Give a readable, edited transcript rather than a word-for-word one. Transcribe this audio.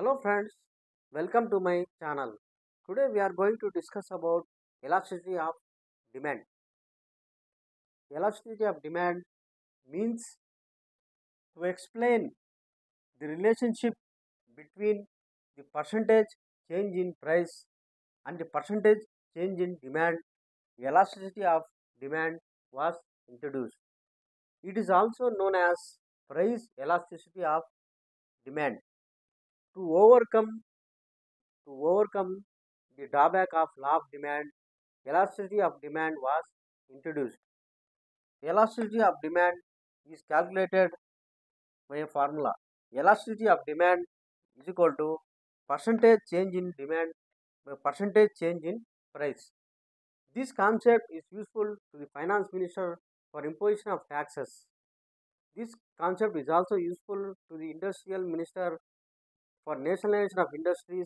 Hello friends, welcome to my channel. Today we are going to discuss about elasticity of demand. Elasticity of demand means to explain the relationship between the percentage change in price and the percentage change in demand. Elasticity of demand was introduced. It is also known as price elasticity of demand. To overcome the drawback of law of demand, elasticity of demand was introduced. Elasticity of demand is calculated by a formula. Elasticity of demand is equal to percentage change in demand by percentage change in price. This concept is useful to the finance minister for imposition of taxes. This concept is also useful to the industrial minister for nationalization of industries